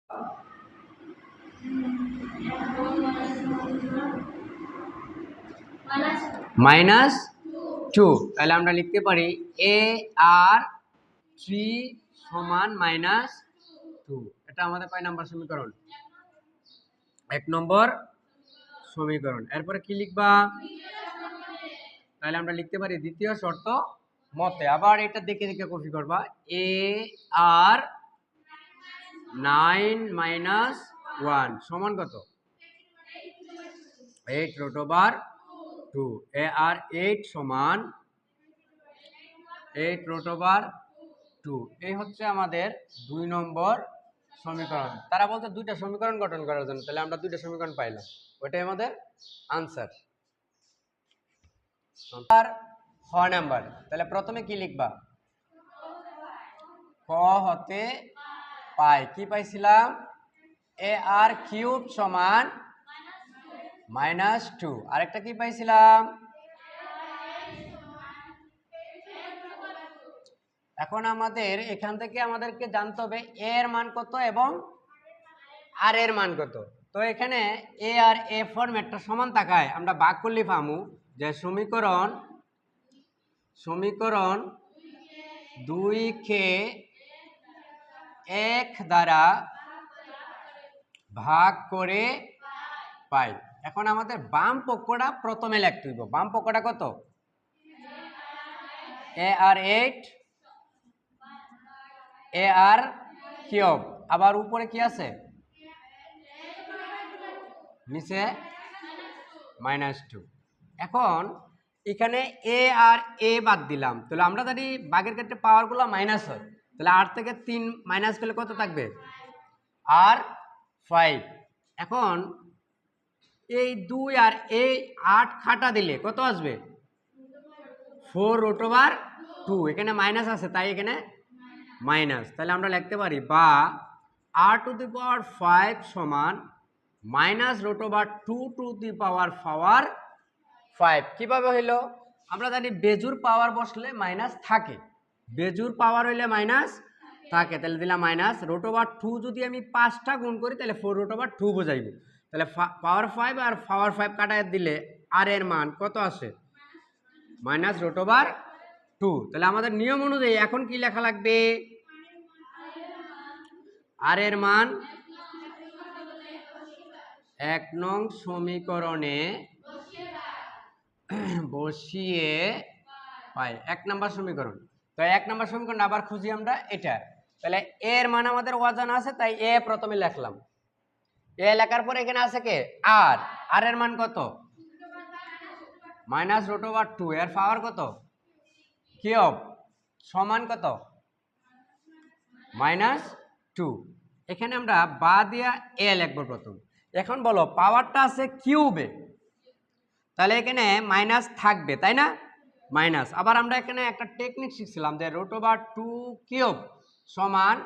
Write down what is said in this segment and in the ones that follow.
-2। তাহলে আমরা লিখতে পারি AR3 সমান -2। এটা আমাদের কয় নাম্বার সমীকরণ? 1 নম্বর সমীকরণ। এরপরে কি লিখবা? তাহলে আমরা লিখতে পারি দ্বিতীয় শর্ত মতে। আবার এটা দেখে দেখে কপি করবা। AR9 - 1 সমান কত? 8√2। AR8 সমান 8√2। এই হচ্ছে আমাদের 2 নম্বর সমীকরণ। তারা বলছে দুইটা সমীকরণ গঠন করার জন্য। তাহলে আমরা দুইটা সমীকরণ পাইলাম, ওইটাই আমাদের আনসার। আর খ নাম্বার, তাহলে প্রথমে কি লিখবা? ক হতে পাই কি পাইছিলাম? AR³ সমান -2। আরেকটা কি পাইছিলাম? এখন আমাদের এখান থেকে আমাদেরকে জানতে হবে এ এর মান কত এবং আর এর মান কত। তো এখানে এ আর এ ফরম্যাটটা সমান থাকায় আমরা ভাগ করলে পামু যে সমীকরণ 2 কে 1 দ্বারা ভাগ করে পাই। এখন আমাদের বাম পক্ষটা প্রথমে লিখতে হইব। বাম পক্ষটা কত? AR8 AR³ আবার উপরে কি আছে? নিচে -2। এখন এখানে এ আর এ বাদ দিলাম, তাহলে আমরা যদি ভাগের ক্ষেত্রে পাওয়ারগুলো মাইনাস হয়, তাহলে 8 থেকে 3 মাইনাস করলে কত থাকবে? R5। এখন এই 2 আর এই 8 কাটা দিলে কত আসবে? 4√2। এখানে মাইনাস আছে তাই এখানে মাইনাস। তাহলে আমরা লিখতে পারি বা r⁵ সমান -√2⁵। কিভাবে হইল? আমরা জানি বেজুর পাওয়ার বসলে মাইনাস থাকে, বেজুর পাওয়ার হইলে মাইনাস থাকে। তাহলে দিলাম -√2। যদি আমি 5টা গুণ করি তাহলে 4√2 বোঝাইব। তাহলে পাওয়ার 5 আর পাওয়ার 5 কাটায় দিলে আর এর মান কত আসে? -√2। তাহলে আমাদের নিয়ম অনুযায়ী এখন কি লেখা লাগবে? আর এর মান 1 নং সমীকরণে বসিয়ে পাই। 1 নম্বর সমীকরণ। তো 1 নম্বর সমীকরণ আবার খুঁজি আমরা এটা। তাহলে এ এর মান আমাদের অজানা আছে তাই এ প্রথমে লিখলাম। এ লেখার পরে এখানে আছে কে? আর এর মান কত? -√2। এর পাওয়ার কত? কিউব সমান কত? -2। এখানে আমরা বা দিয়া এ লিখব প্রথম। এখন বলো পাওয়ারটা আছে কিউবে, তাহলে এখানে মাইনাস থাকবে তাই না? মাইনাস। আবার আমরা এখানে একটা টেকনিক শিখছিলাম যে √2³ সমান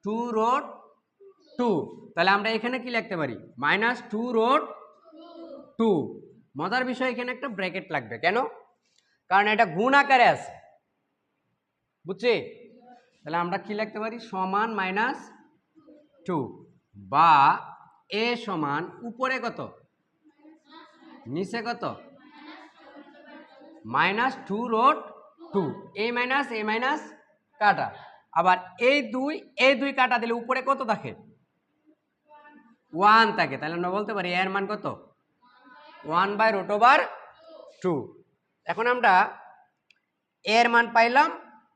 2√2। তাহলে আমরা এখানে কি লিখতে পারি? -2√2। মজার বিষয় এখানে একটা ব্র্যাকেট লাগবে কেন? কারণ এটা গুণ আকারে আছে, বুঝছি? তাহলে আমরা কি লিখতে পারি? সমান -2 বা এ সমান উপরে কত নিচে কত? -2√2। এই মাইনাস কাটা। আবার এই দুই কাটা দিলে উপরে কত থাকে? 1 থাকে। তাহলে আমরা বলতে পারি এর মান কত? 1/√2। এখন আমরা এর মান পাইলাম,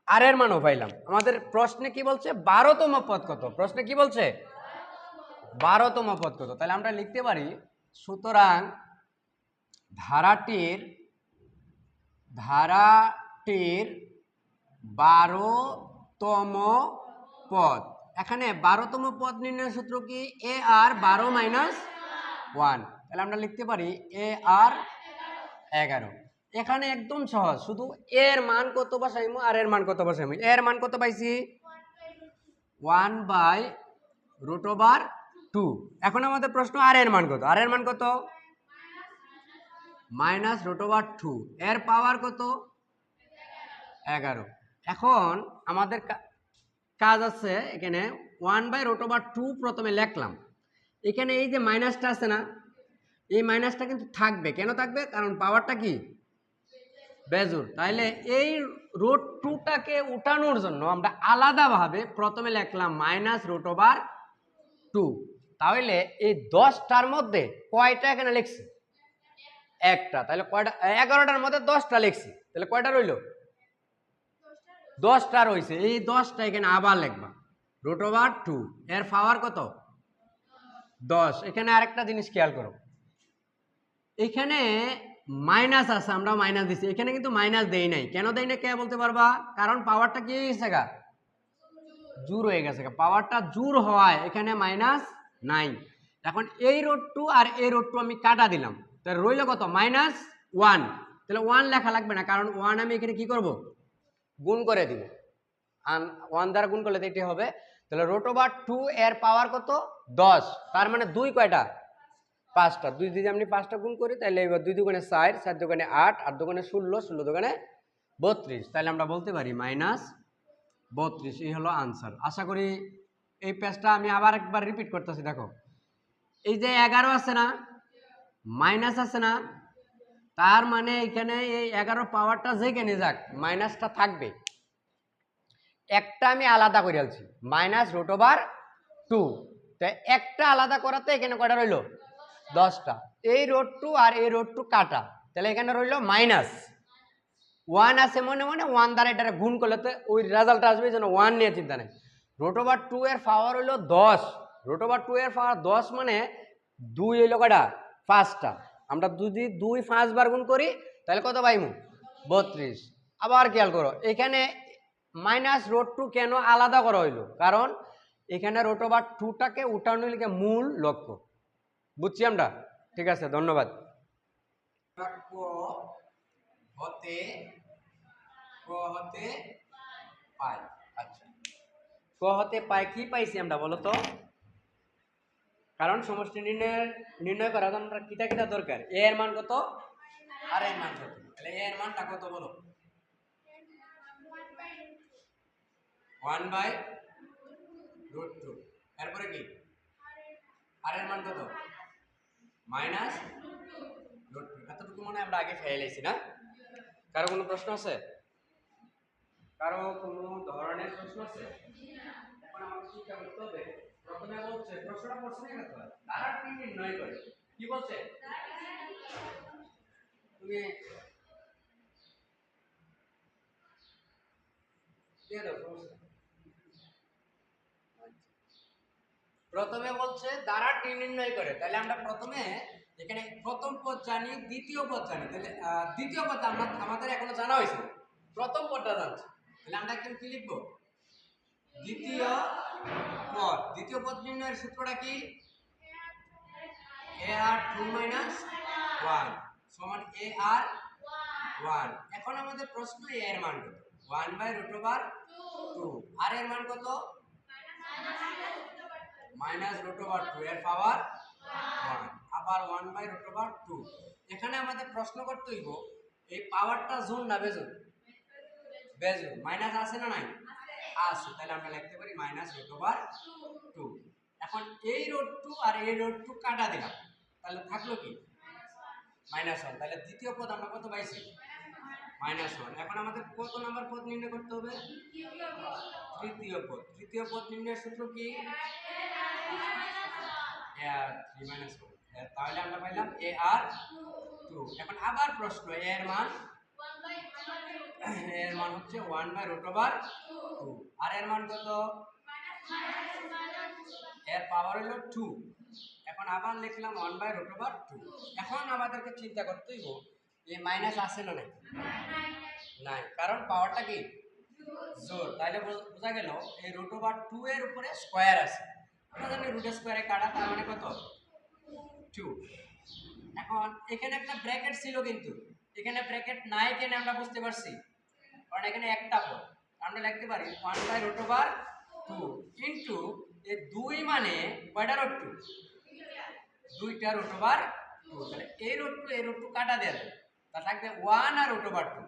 আর এর মানও পাইলাম। আমাদের প্রশ্নে কি বলছে? 12তম পদ কত? প্রশ্নে কি বলছে? 12তম পদ কত? তাহলে আমরা লিখতে পারি সুতরাং ধারাটির 12তম পদ। এখানে 12তম পদ নির্ণয়ের সূত্র কি? এ আর 12 - 1। তাহলে আমরা লিখতে পারি এ আর 11। এখানে একদম সহজ, শুধু এর মান কত বসাইমু আর এর মান কত বসাইমু। এর মান কত পাইছি? 1/√2। এখন আমাদের প্রশ্ন আর এর মান কত? আর এর মান কত? -√2। এর পাওয়ার কত? 11। এখন আমাদের কাজ আছে এখানে 1/√2 প্রথমে লিখলাম। এখানে এই যে মাইনাসটা আছে না, এই মাইনাসটা কিন্তু থাকবে। কেন থাকবে? কারণ পাওয়ারটা কি বেজোড়। তাহলে এই √2টাকে উঠানোর জন্য আমরা আলাদাভাবে প্রথমে লিখলাম -√2। তাহলে এই 10টার মধ্যে কয়টা এখানে লিখছি? একটা। তাহলে কয়টা? 11টার মধ্যে 10টা লিখছি। তাহলে কয়টা রইল? 10টা রইছে। এই 10টা এখানে আবার লিখবা। √2 এর পাওয়ার কত? 10। এখানে আরেকটা জিনিস খেয়াল করো, এখানে মাইনাস আছে, আমরা মাইনাস দিছি। এখানে কিন্তু মাইনাস দেই নাই। কেন দেই না কে বলতে পারবা? কারণ পাওয়ারটা কি হয়ে গেছে গা? জোর হয়ে গেছে। পাওয়ারটা জোর হওয়ায় এখানে মাইনাস নাই। এখন এই √2 আর এই √2 আমি কাটা দিলাম, তাহলে রইল কত? -1। তাহলে 1 লেখা লাগবে না, কারণ 1 আমি এখানে কি করব? গুণ করে দিব। 1 দ্বারা গুণ করলে তো এটি হবে। তাহলে √2 এর পাওয়ার কত? 10। তার মানে 2 কয়টা? 5টা। 2 দিয়ে আমি 5টা গুণ করি, তাহলে এবার 2 দুগুণে 4, 4 দুগুণে 8, 8 দুগুণে 16, 16 দুগুণে 32। তাহলে আমরা বলতে পারি -32। এই হলো আনসার। আশা করি এই পেজটা আমি আবার একবার রিপিট করতেছি। দেখো, এই যে 11 আছে না, মাইনাস আছে না, তার মানে এখানে এই 11 পাওয়ারটা যেখানে যাক মাইনাসটা থাকবে। একটা আমি আলাদা করে আলছি -√2। তো একটা আলাদা করাতে এখানে কয়টা রইল? 10টা। এই √2 আর এই √2 কাটা, তাহলে এখানে রইল -1 আছে মনে মনে, 1 দ্বারা এটা গুণ করলে তো ওই রেজাল্ট আসবে, যেন 1 নিয়ে চিন্তা নেই। √2 এর পাওয়ার হইল 10। √2 এর পাওয়ার 10 মানে 2 হইল কয়টা? 5টা। আমরা যদি 2 5 বার গুণ করি তাহলে কত পাইমু? 32। আবার খেয়াল করো, এখানে -√2 কেন আলাদা করা হইলো? কারণ এখানে √2টাকে উঠানোর লিগে মূল লক্ষ্য। বুঝছি আমরা? ঠিক আছে, ধন্যবাদ। পাই। আচ্ছা, ক হতে পাই কি পাইছি আমরা বলো তো? কারণ সমষ্টি নির্ণয় করার জন্য আমরা কিটা কিটা দরকার? এ এর মান কত আর এর মান কত? তাহলে এ এর মানটা কত বলো? 1/√2। এরপরে কি? আর এর মান কত? -√2। এতটুকু মনে আমরা আগে ফেলেছি না? কারো কোনো প্রশ্ন আছে? কারো কোনো ধরনের প্রশ্ন আছে? এখন আমাকে চিন্তা করতে হবে। প্রথমে বলছে, প্রশ্নটা পড়ছে না কত? দ্বারা কি নির্ণয় করে? কি বলছে? তুমি দিয়ে দাও সমস্যা। প্রথমে বলছে দ্বারা টি নির্ণয় করে। তাহলে আমরা প্রথমে এখানে প্রথম পদ জানি, দ্বিতীয় পদ জানি। তাহলে দ্বিতীয় পদ আমরা আমাদের এখনো জানা হয়েছে, প্রথম পদটা জানছি। তাহলে আমরা এখন কি লিখবো? দ্বিতীয় পদ। দ্বিতীয় পদ নির্ণয়ের সূত্রটা কি? ar2 - 1 সমান ar1। এখন আমাদের প্রশ্ন a এর মান কত? 1/√2। আর এর মান কত? -√2 এর পাওয়ার 1। আবার 1/√2। এখানে আমাদের প্রশ্ন করতে হইব এই পাওয়ারটা জোড় না বেজোড়? বেজোড়। মাইনাস আছে না নাই? আছে। তাহলে আমরা লিখতে পারি -√2। এখন এই √2 আর এই √2 কাটা দিলাম, তাহলে থাকলো কি? -1। তাহলে দ্বিতীয় পদ আমরা কত পাইছি? -1। এখন আমাদের কত নাম্বার পদ নির্ণয় করতে হবে? তৃতীয় পদ। তৃতীয় পদ নির্ণয়ের সূত্র কি? ar3 - 1। তাহলে আমরা পাইলাম ar2। এখন আবার প্রশ্ন, এর মান হচ্ছে 1/√2। আর এর মান কত? এর পাওয়ার হলো 2। এখন আবার লিখলাম 1/√2। এখন আমাদেরকে চিন্তা করতে হইব এই মাইনাস আছে না নাই? নাই, কারণ পাওয়ারটা কি? জোর। তাহলে বোঝা গেল এই √2 এর উপরে স্কয়ার আছে। আমরা জানি রুটের স্কয়ারে কাটা, তার মানে কত? 2। এখন এখানে একটা ব্র্যাকেট ছিল, কিন্তু এখানে ব্র্যাকেট নাই কেন আমরা বুঝতে পারছি? কারণ এখানে একটা পদ। আমরা লিখতে পারি 1/√2 ইনটু এই 2 মানে কয়টা √2? দুইটা √2। তাহলে এই √2 কাটা দেয়া যায়, তা থাকবে 1 আর √2।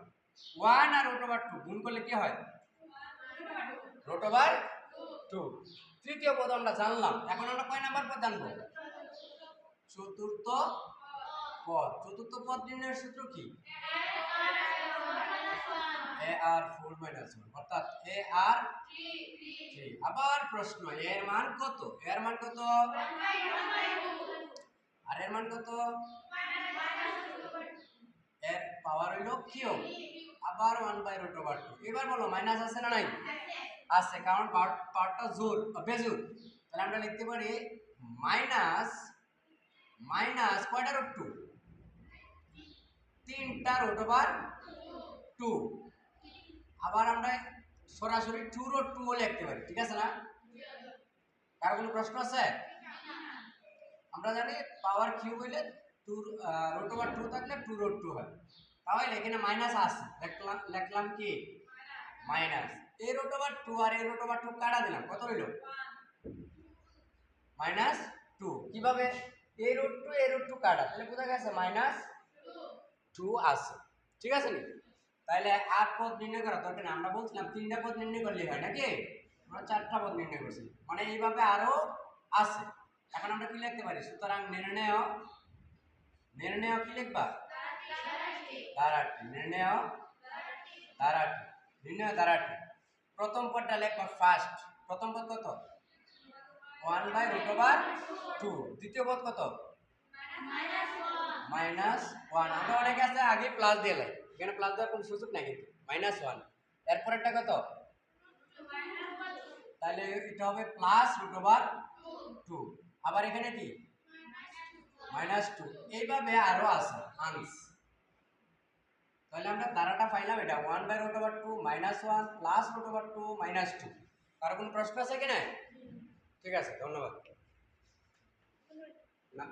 1 আর √2 গুণ করলে কি হয়? √2। তৃতীয় পদ আমরা জানলাম, এখন আমরা কয় নাম্বার পদ জানবো? চতুর্থ পদ। চতুর্থ পদ নির্ণয়ের সূত্র কি? এ আর 4 - 1 অর্থাৎ এ আর 3। আবার প্রশ্ন, এর মান কত? এর মান কত? আর এর মান কত? এর পাওয়ার হইল কিউব, আবার 1/√2। এবার বলো মাইনাস আছে না নাই? আছে, কারণ পাওয়ারটা জোর বেজোর। তাহলে আমরা লিখতে পারি মাইনাস মাইনাস কয়টা রুট 2? 3টা √2। আবার আমরা সরাসরি 2√2 লিখতে পারি, ঠিক আছে না? কার কোনো প্রশ্ন আছে? আমরা জানি পাওয়ার কিউব হইলে 2√2 থাকলে 2√2 হয়। তাহলে এখানে মাইনাস আছে, লিখলাম কি মাইনাস। a √2 আর a √2 কাটা দিলাম, কত হইল? -2। কিভাবে? a√2 কাটা, তাহলে কোথায় গেছে? -2 আছে, ঠিক আছে নি? তাহলে 8 পদ নির্ণয় করা দরকার নেই। আমরা বলছিলাম 3টা পদ নির্ণয় করলে হয় নাকি? আমরা 4টা পদ নির্ণয় করছি, মানে এইভাবে আরো আছে। এখন আমরা কি লিখতে পারি? সুতরাং নির্ণয় কি লিখবা? ধারাটি। নির্ণয় ধারাটি। প্রথম পদটা লিখবা ফার্স্ট। প্রথম পদ কত? 1/√2। দ্বিতীয় পদ কত? -1। আমরা অনেকে আছে আগে প্লাস দিয়ে লাই, এখানে প্লাস দেওয়ার কোনো সুযোগ নাই কিন্তু। -1। এরপরেরটা কত? তাহলে এটা হবে +√2। আবার এখানে কি? -2। এইভাবে আরো আছে আনস। তাহলে আমরা ধারাটা পাইলাম এটা 1/√2 -1 +√2 -2। কারো কোনো প্রশ্ন আছে কি না? ঠিক আছে, ধন্যবাদ। না।